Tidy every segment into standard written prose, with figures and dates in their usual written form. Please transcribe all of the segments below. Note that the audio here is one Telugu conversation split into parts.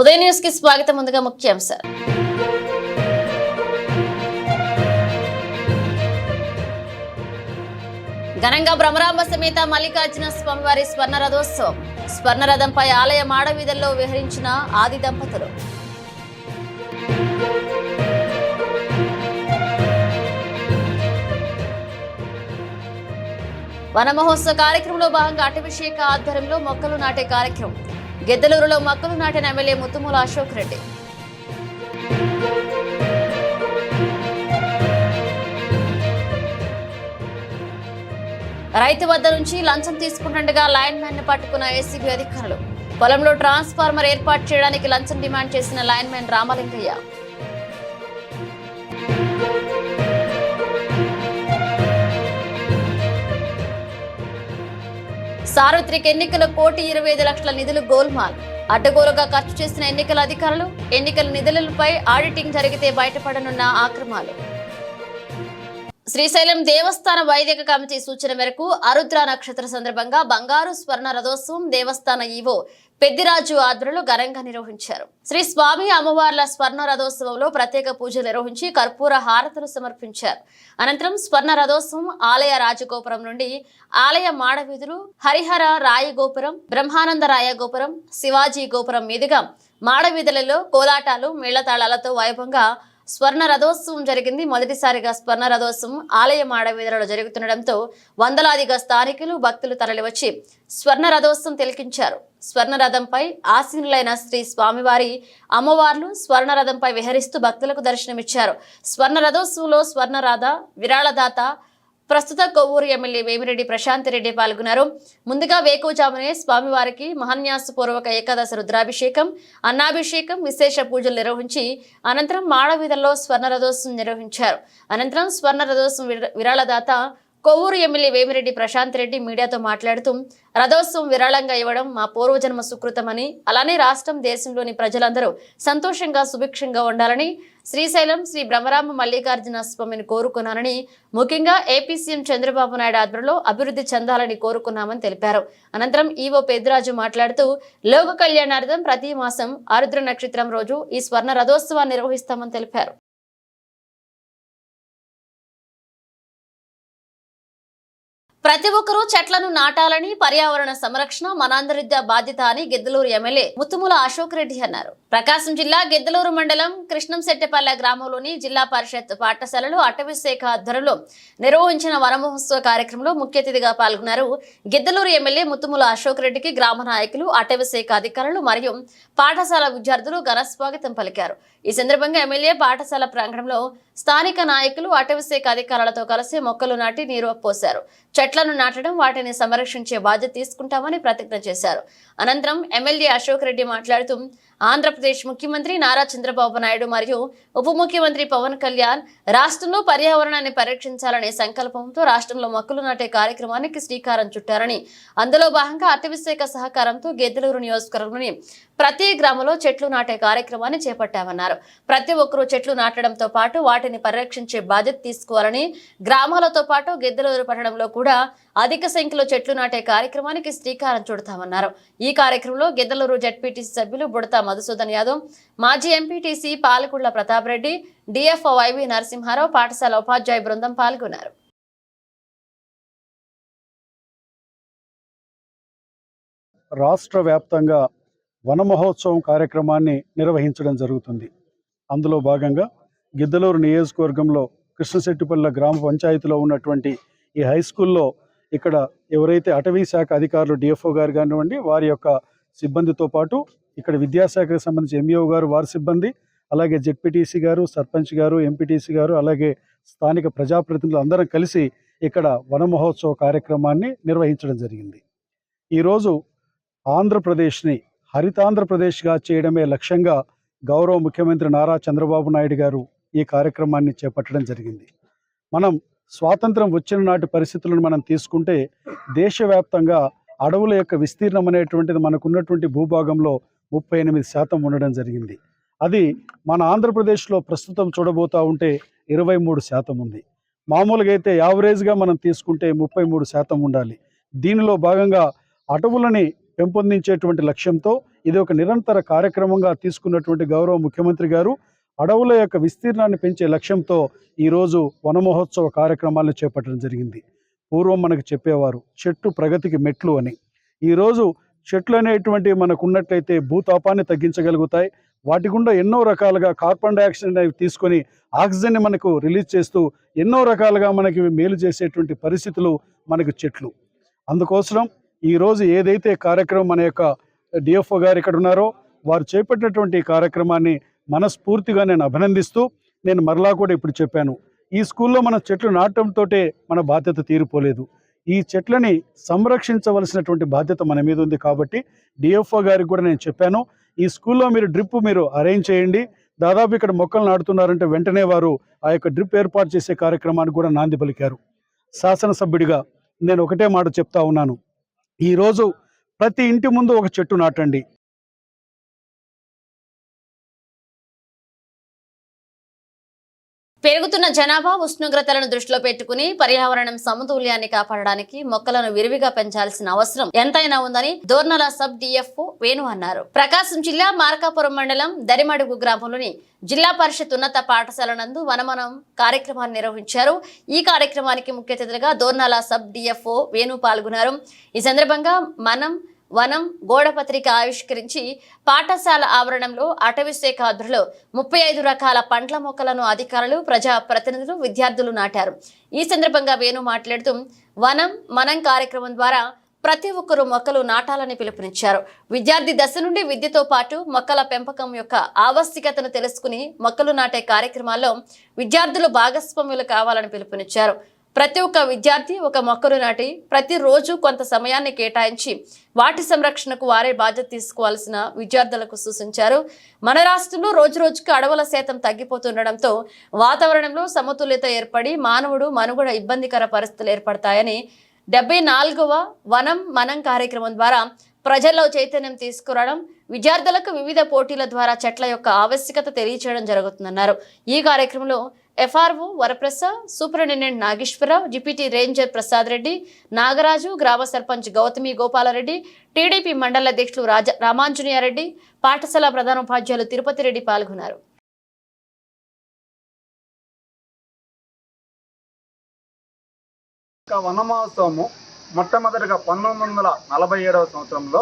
ఉదయ న్యూస్ కి స్వాగతం. ముందుగా ముఖ్యాంశాలు. ఘనంగా భ్రమరాంబ సమేత మల్లికార్జున స్వామివారి స్వర్ణ రథోత్సవం. స్వర్ణ రథంపై ఆలయ మాడవీధుల్లో విహరించిన ఆది దంపతులు. వన మహోత్సవ కార్యక్రమంలో భాగంగా అటవీశాఖ ఆధ్వర్యంలో మొక్కలు నాటే కార్యక్రమం. గిద్దలూరులో మొక్కలు నాటిన ఎమ్మెల్యే ముత్తుమూల అశోక్ రెడ్డి. రైతు వద్ద నుంచి లంచం తీసుకుంటుండగా లైన్ మ్యాన్ ను పట్టుకున్న ఏసీబీ అధికారులు. పొలంలో ట్రాన్స్ఫార్మర్ ఏర్పాటు చేయడానికి లంచం డిమాండ్ చేసిన లైన్ మ్యాన్ రామలింగయ్య. సార్వత్రిక ఎన్నికల కోటి 25 లక్షల నిధులు గోల్మాల్. అడ్డగోలుగా ఖర్చు చేసిన ఎన్నికల అధికారులు. ఎన్నికల నిధులపై ఆడిటింగ్ జరిగితే బయటపడనున్న ఆక్రమాలు. శ్రీశైలం దేవస్థాన వైదిక కమిటీ సూచన మేరకు ఆరుద్ర నక్షత్ర సందర్భంగా బంగారు స్వర్ణ రథోత్సవం దేవస్థాన ఈవో పెద్దిరాజు ఆధ్వర్యంలో ఘనంగా నిర్వహించారు. శ్రీ స్వామి అమ్మవార్ల స్వర్ణ రథోత్సవంలో ప్రత్యేక పూజలు నిర్వహించి కర్పూర హారతులు సమర్పించారు. అనంతరం స్వర్ణ రథోత్సవం ఆలయ రాజగోపురం నుండి ఆలయ మాడవీధులు, హరిహర రాయ గోపురం, బ్రహ్మానంద రాయ గోపురం, శివాజీ గోపురం మీదుగా మాడవీధులలో కోలాటాలు, మేళతాళాలతో వైభవంగా స్వర్ణ రథోత్సవం జరిగింది. మొదటిసారిగా స్వర్ణ రథోత్సవం ఆలయ మాడవీధులలో జరుగుతుండటంతో వందలాదిగా స్థానికులు, భక్తులు తరలివచ్చి స్వర్ణ రథోత్సవం తిలకించారు. స్వర్ణ రథంపై ఆసీనులైన శ్రీ స్వామివారి అమ్మవార్లు స్వర్ణ రథంపై విహరిస్తూ భక్తులకు దర్శనమిచ్చారు. స్వర్ణ రథోత్సవంలో స్వర్ణరాధ, విరాళదాత, ప్రస్తుత కొవ్వూరు ఎమ్మెల్యే వేమిరెడ్డి ప్రశాంత్ రెడ్డి పాల్గొన్నారు. ముందుగా వేకువజామునే స్వామివారికి మహాన్యాసపూర్వక ఏకాదశ రుద్రాభిషేకం, అన్నాభిషేకం, విశేష పూజలు నిర్వహించి అనంతరం మాడవీధుల్లో స్వర్ణ రథోత్సవం నిర్వహించారు. అనంతరం స్వర్ణ రథోత్సవం విరాళదాత కొవ్వూరు ఎమ్మెల్యే వేమిరెడ్డి ప్రశాంత్ రెడ్డి మీడియాతో మాట్లాడుతూ రథోత్సవం విరాళంగా ఇవ్వడం మా పూర్వజన్మ సుకృతమని, అలానే రాష్ట్రం, దేశంలోని ప్రజలందరూ సంతోషంగా సుభిక్షంగా ఉండాలని శ్రీశైలం శ్రీ భ్రమరాంబ మల్లికార్జున స్వామిని కోరుకున్నానని, ముఖ్యంగా ఏపీ సీఎం చంద్రబాబు నాయుడు ఆధ్వర్యంలో అభివృద్ధి చెందాలని కోరుకున్నామని తెలిపారు. అనంతరం ఈవో పెద్దిరాజు మాట్లాడుతూ లోక కళ్యాణార్థం ప్రతి మాసం ఆరుద్ర నక్షత్రం రోజు ఈ స్వర్ణ రథోత్సవాన్ని నిర్వహిస్తామని తెలిపారు. ప్రతి ఒక్కరూ చెట్లను నాటాలని, పర్యావరణ సంరక్షణ మనందరిద్ద బాధ్యత అని గిద్దలూరు ఎమ్మెల్యే ముత్తుమూల అశోక్ రెడ్డి అన్నారు. ప్రకాశం జిల్లా గిద్దలూరు మండలం కృష్ణంశెట్టిపల్లె గ్రామంలోని జిల్లా పరిషత్ పాఠశాలలో అటవీశాఖ ఆధ్వర్యంలో నిర్వహించిన వనమహోత్సవ కార్యక్రమంలో ముఖ్య అతిథిగా పాల్గొన్నారు. గిద్దలూరు ఎమ్మెల్యే ముత్తుమూల అశోక్ రెడ్డికి గ్రామ నాయకులు, అటవీశాఖ అధికారులు మరియు పాఠశాల విద్యార్థులు ఘన స్వాగతం పలికారు. ఈ సందర్భంగా ఎమ్మెల్యే పాఠశాల ప్రాంగణంలో స్థానిక నాయకులు, అటవీశాఖ అధికారులతో కలిసి మొక్కలు నాటి నీరు పోశారు. చెట్లను నాటడం, వాటిని సంరక్షించే బాధ్యత తీసుకుంటామని ప్రతిజ్ఞ చేశారు. అనంతరం ఎమ్మెల్యే అశోక్ రెడ్డి మాట్లాడుతూ ఆంధ్రప్రదేశ్ ముఖ్యమంత్రి నారా చంద్రబాబు నాయుడు మరియు ఉప ముఖ్యమంత్రి పవన్ కళ్యాణ్ రాష్ట్రంలో పర్యావరణాన్ని పరిరక్షించాలనే సంకల్పంతో రాష్ట్రంలో మొక్కలు నాటే కార్యక్రమానికి శ్రీకారం చుట్టారని, అందులో భాగంగా అటవీశాఖ సహకారంతో గిద్దలూరు నియోజకవర్గంలోని ప్రతి గ్రామంలో చెట్లు నాటే కార్యక్రమాన్ని చేపట్టామన్నారు. ప్రతి ఒక్కరూ చెట్లు నాటడంతో పాటు వాటిని పరిరక్షించే బాధ్యత తీసుకోవాలని, గ్రామాలతో పాటు గిద్దలూరు పట్టణంలో కూడా అధిక సంఖ్యలో చెట్లు నాటే కార్యక్రమానికి శ్రీకారం చుడతామన్నారు. ఈ కార్యక్రమంలో గిద్దలూరు జెడ్పీటీసీ సభ్యులు బుడతా మధుసూదన్ యాదవ్, మాజీ MPTC Palakulla Pratap Reddy, DFO Y V Narasimharao, పాఠశాల ఉపాధ్యాయ బృందం పాల్గొన్నారు. రాష్ట్ర వ్యాప్తంగా వన మహోత్సవం కార్యక్రమాన్ని నిర్వహించడం జరుగుతుంది. అందులో భాగంగా గిద్దలూరు నియోజకవర్గంలో కృష్ణశెట్టిపల్లె గ్రామ పంచాయతీలో ఉన్నటువంటి ఈ హై స్కూల్లో ఇక్కడ ఎవరైతే అటవీ శాఖ అధికారులు డిఎఫ్ఓ గారు కానివ్వండి, వారి యొక్క సిబ్బందితో పాటు ఇక్కడ విద్యాశాఖకు సంబంధించి ఎంఈఓ గారు, వారి సిబ్బంది, అలాగే జెడ్పీటీసీ గారు, సర్పంచ్ గారు, ఎంపీటీసీ గారు, అలాగే స్థానిక ప్రజాప్రతినిధులు అందరం కలిసి ఇక్కడ వన మహోత్సవ కార్యక్రమాన్ని నిర్వహించడం జరిగింది. ఈరోజు ఆంధ్రప్రదేశ్ని హరితాంధ్రప్రదేశ్గా చేయడమే లక్ష్యంగా గౌరవ ముఖ్యమంత్రి నారా చంద్రబాబు నాయుడు గారు ఈ కార్యక్రమాన్ని చేపట్టడం జరిగింది. మనం స్వాతంత్రం వచ్చిన నాటి పరిస్థితులను మనం తీసుకుంటే దేశవ్యాప్తంగా అడవుల యొక్క విస్తీర్ణం అనేటువంటిది మనకున్నటువంటి భూభాగంలో 38% ఉండడం జరిగింది. అది మన ఆంధ్రప్రదేశ్లో ప్రస్తుతం చూడబోతూ ఉంటే 23% ఉంది. మామూలుగా అయితే యావరేజ్గా మనం తీసుకుంటే 33% ఉండాలి. దీనిలో భాగంగా అటవులని పెంపొందించేటువంటి లక్ష్యంతో ఇది ఒక నిరంతర కార్యక్రమంగా తీసుకున్నటువంటి గౌరవ ముఖ్యమంత్రి గారు అడవుల యొక్క విస్తీర్ణాన్ని పెంచే లక్ష్యంతో ఈరోజు వన మహోత్సవ కార్యక్రమాలను చేపట్టడం జరిగింది. పూర్వం మనకు చెప్పేవారు చెట్టు ప్రగతికి మెట్లు అని. ఈరోజు చెట్లు అనేటువంటివి మనకు ఉన్నట్లయితే భూతాపాన్ని తగ్గించగలుగుతాయి. వాటి గుండా ఎన్నో రకాలుగా కార్బన్ డైఆక్సైడ్ తీసుకొని ఆక్సిజన్ని మనకు రిలీజ్ చేస్తూ ఎన్నో రకాలుగా మనకి మేలు చేసేటువంటి పరిస్థితులు మనకు చెట్లు. అందుకోసం ఈరోజు ఏదైతే కార్యక్రమం మన యొక్క డిఎఫ్ఓ గారు ఇక్కడ ఉన్నారో వారు చేపట్టినటువంటి కార్యక్రమాన్ని మనస్ఫూర్తిగా నేను అభినందిస్తూ, నేను మరలా కూడా ఇప్పుడు చెప్పాను, ఈ స్కూల్లో మన చెట్లు నాటడంతో మన బాధ్యత తీరిపోలేదు. ఈ చెట్లని సంరక్షించవలసినటువంటి బాధ్యత మన మీద ఉంది. కాబట్టి డిఎఫ్ఓ గారికి కూడా నేను చెప్పాను, ఈ స్కూల్లో మీరు అరేంజ్ చేయండి. దాదాపు ఇక్కడ మొక్కలు నాటుతున్నారంటే వెంటనే వారు ఆ యొక్క డ్రిప్ ఏర్పాటు చేసే కార్యక్రమానికి కూడా నాంది పలికారు. శాసనసభ్యుడిగా నేను ఒకటే మాట చెప్తా ఉన్నాను, ఈరోజు ప్రతి ఇంటి ముందు ఒక చెట్టు నాటండి. పెరుగుతున్న జనాభా ఉష్ణోగ్రతలను దృష్టిలో పెట్టుకుని పర్యావరణం సమతుల్యాన్ని కాపాడడానికి మొక్కలను విరివిగా పెంచాల్సిన అవసరం ఎంతైనా ఉందని దోర్నల సబ్ డిఎఫ్ఓ వేణు అన్నారు. ప్రకాశం జిల్లా మార్కాపురం మండలం దరిమడుగు గ్రామంలోని జిల్లా పరిషత్ ఉన్నత పాఠశాల నందు వనమనం కార్యక్రమాన్ని నిర్వహించారు. ఈ కార్యక్రమానికి ముఖ్య అతిథిగా దోర్నల సబ్ డిఎఫ్ఓ వేణు పాల్గొన్నారు. ఈ సందర్భంగా వనం గోడపత్రిక ఆవిష్కరించి పాఠశాల ఆవరణంలో అటవీ శాఖ ఆధ్వర్యంలో 35 రకాల పండ్ల మొక్కలను అధికారులు, ప్రజా ప్రతినిధులు, విద్యార్థులు నాటారు. ఈ సందర్భంగా వేణు మాట్లాడుతూ మనం కార్యక్రమం ద్వారా ప్రతి ఒక్కరూ మొక్కలు నాటాలని పిలుపునిచ్చారు. విద్యార్థి దశ నుండి విద్యతో పాటు మొక్కల పెంపకం యొక్క ఆవశ్యకతను తెలుసుకుని మొక్కలు నాటే కార్యక్రమాల్లో విద్యార్థులు భాగస్వాములు కావాలని పిలుపునిచ్చారు. ప్రతి ఒక్క విద్యార్థి ఒక మొక్కను నాటి ప్రతిరోజు కొంత సమయాన్ని కేటాయించి వాటి సంరక్షణకు వారే బాధ్యత తీసుకోవాల్సిన విద్యార్థులకు సూచించారు. మన రాష్ట్రంలో రోజురోజుకు అడవుల శాతం తగ్గిపోతుండటంతో వాతావరణంలో సమతుల్యత ఏర్పడి మానవుడు మనుగడ ఇబ్బందికర పరిస్థితులు ఏర్పడతాయని 74వ మనం కార్యక్రమం ద్వారా ప్రజల్లో చైతన్యం తీసుకురావడం, విద్యార్థులకు వివిధ పోటీల ద్వారా చెట్ల యొక్క ఆవశ్యకత తెలియచేయడం జరుగుతుందన్నారు. ఈ కార్యక్రమంలో FRO Varaprasad, superintendent Nageswararao, deputy ranger Prasad Reddy, Nagaraju, గ్రామ సర్పంచ్ గౌతమి గోపాలరెడ్డి, టీడీపీ మండల అధ్యక్షులు రామాంజనేయారెడ్డి, పాఠశాల ప్రధానోపాధ్యాయులు తిరుపతి రెడ్డి పాల్గొన్నారు. వన మహోత్సవము మొట్టమొదటిగా 1947వ సంవత్సరంలో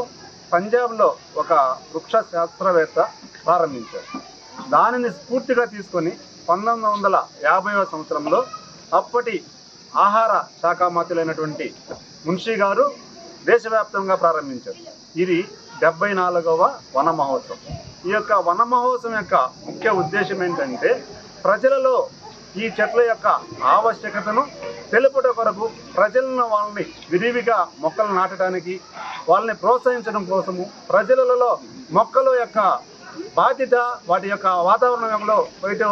పంజాబ్లో ఒక వృక్ష శాస్త్రవేత్త ప్రారంభించారు. దానిని స్ఫూర్తిగా తీసుకొని 1950వ సంవత్సరంలో అప్పటి ఆహార శాఖ మంత్రులైనటువంటి మున్షీ గారు దేశవ్యాప్తంగా ప్రారంభించారు. ఇది 74వ వన మహోత్సవం. ఈ యొక్క వన మహోత్సవం యొక్క ముఖ్య ఉద్దేశం ఏంటంటే ప్రజలలో ఈ చెట్ల యొక్క ఆవశ్యకతను తెలుపుట కొరకు ప్రజలను వాళ్ళని విరివిగా మొక్కలు నాటడానికి వాళ్ళని ప్రోత్సహించడం కోసము ప్రజలలో మొక్కల యొక్క బాధ్యత, వాటి యొక్క వాతావరణంలో వీటి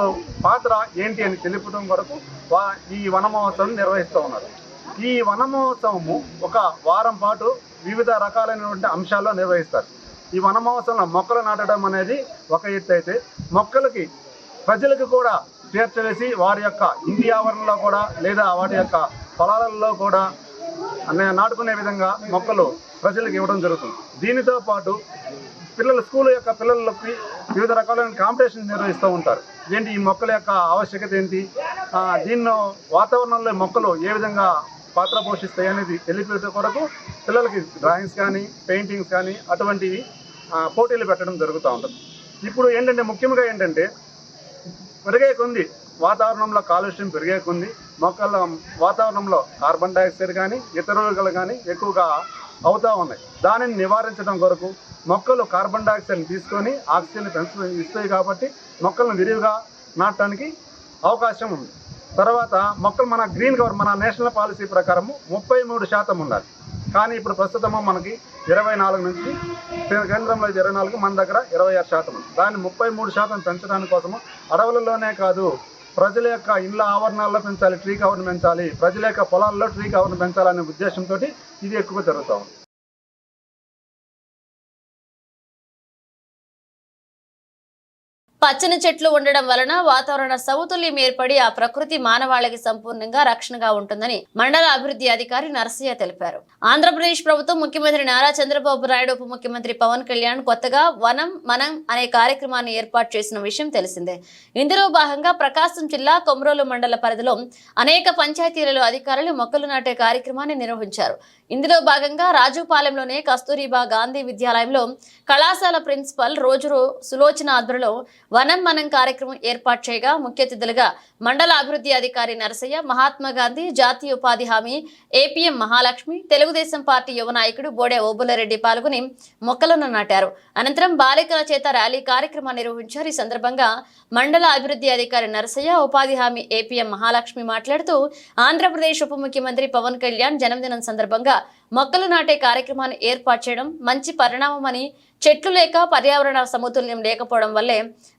పాత్ర ఏంటి అని తెలుపడం కొరకు ఈ వన మహోత్సవం నిర్వహిస్తూ ఉన్నారు. ఈ వన మహోత్సవము ఒక వారం పాటు వివిధ రకాలైనటువంటి అంశాల్లో నిర్వహిస్తారు. ఈ వన మహోత్సవంలో మొక్కలు నాటడం అనేది ఒక ఎత్తు అయితే, మొక్కలకి ప్రజలకు కూడా చేర్చవేసి వారి యొక్క ఇంటి ఆవరణలో కూడా లేదా వాటి యొక్క పొలాలలో కూడా నాటుకునే విధంగా మొక్కలు ప్రజలకు ఇవ్వడం జరుగుతుంది. దీనితో పాటు స్కూల్ యొక్క పిల్లలకి వివిధ రకాలైన కాంపిటీషన్ నిర్వహిస్తూ ఉంటారు. ఏంటి ఈ మొక్కల యొక్క ఆవశ్యకత ఏంటి, దీనిలో వాతావరణంలో మొక్కలు ఏ విధంగా పాత్ర పోషిస్తాయి అనేది తెలిపే కొరకు పిల్లలకి డ్రాయింగ్స్ కానీ పెయింటింగ్స్ కానీ అటువంటివి పోటీలు పెట్టడం జరుగుతూ ఉంటుంది. ఇప్పుడు ఏంటంటే ముఖ్యంగా ఏంటంటే పెరిగే కొంది వాతావరణంలో కాలుష్యం పెరిగే కొంది మొక్కల వాతావరణంలో కార్బన్ డైఆక్సైడ్ కానీ ఇతరులు కానీ ఎక్కువగా అవుతూ ఉన్నాయి. దానిని నివారించడం కొరకు మొక్కలు కార్బన్ డైఆక్సైడ్ని తీసుకొని ఆక్సిజన్ ఇస్తాయి కాబట్టి మొక్కలను విరివిగా నాటడానికి అవకాశం ఉంది. తర్వాత మొక్కలు మన గ్రీన్ కవర్ మన నేషనల్ పాలసీ ప్రకారము 33% ఉండాలి. కానీ ఇప్పుడు ప్రస్తుతము మనకి 24 నుంచి కేంద్రంలో 24, మన దగ్గర 26% ఉంది. దాన్ని 33% పెంచడానికి కోసము అడవులలోనే కాదు ప్రజల యొక్క ఇళ్ళ ఆవరణాల్లో పెంచాలి, ట్రీ కవర్ని పెంచాలి, ప్రజల యొక్క పొలాల్లో ట్రీ కవర్ని పెంచాలనే ఉద్దేశంతో ఇది ఎక్కువ జరుగుతూ ఉంది. పచ్చని చెట్లు ఉండడం వలన వాతావరణ సమతుల్యం ఏర్పడి ఆ ప్రకృతి మానవాళికి సంపూర్ణంగా రక్షణగా ఉంటుందని మండల అభివృద్ధి అధికారి నరసయ్య తెలిపారు. ఆంధ్రప్రదేశ్ ప్రభుత్వం ముఖ్యమంత్రి నారా చంద్రబాబు నాయుడు, ఉప ముఖ్యమంత్రి పవన్ కళ్యాణ్ కొత్తగా వనం మనం అనే కార్యక్రమాన్ని ఏర్పాటు చేసిన విషయం తెలిసిందే. ఇందులో భాగంగా ప్రకాశం జిల్లా కొమరోలు మండల పరిధిలో అనేక పంచాయతీలలో అధికారులు మొక్కలు నాటే కార్యక్రమాన్ని నిర్వహించారు. ఇందులో భాగంగా రాజుపాలెంలోనే కస్తూరిబా గాంధీ విద్యాలయంలో కళాశాల ప్రిన్సిపల్ రోజు సులోచన ఆధ్వర్యంలో వనం మనం కార్యక్రమం ఏర్పాటు చేయగా ముఖ్య అతిథులుగా మండల అభివృద్ధి అధికారి నరసయ్య, మహాత్మా గాంధీ జాతీయ ఉపాధి హామీ ఏపీఎం మహాలక్ష్మి, తెలుగుదేశం పార్టీ యువ నాయకుడు బోడే ఓబులరెడ్డి పాల్గొని మొక్కలను నాటారు. అనంతరం బాలికల చేత ర్యాలీ కార్యక్రమాన్ని నిర్వహించారు. ఈ సందర్భంగా మండల అభివృద్ధి అధికారి నరసయ్య, ఉపాధి హామీ ఏపీఎం మహాలక్ష్మి మాట్లాడుతూ ఆంధ్రప్రదేశ్ ఉప ముఖ్యమంత్రి పవన్ కళ్యాణ్ జన్మదినం సందర్భంగా మొక్కలు నాటే కార్యక్రమాన్ని ఏర్పాటు చేయడం మంచి పరిణామమని, చెట్లు లేక పర్యావరణ సమతుల్యం లేకపోవడం వల్లే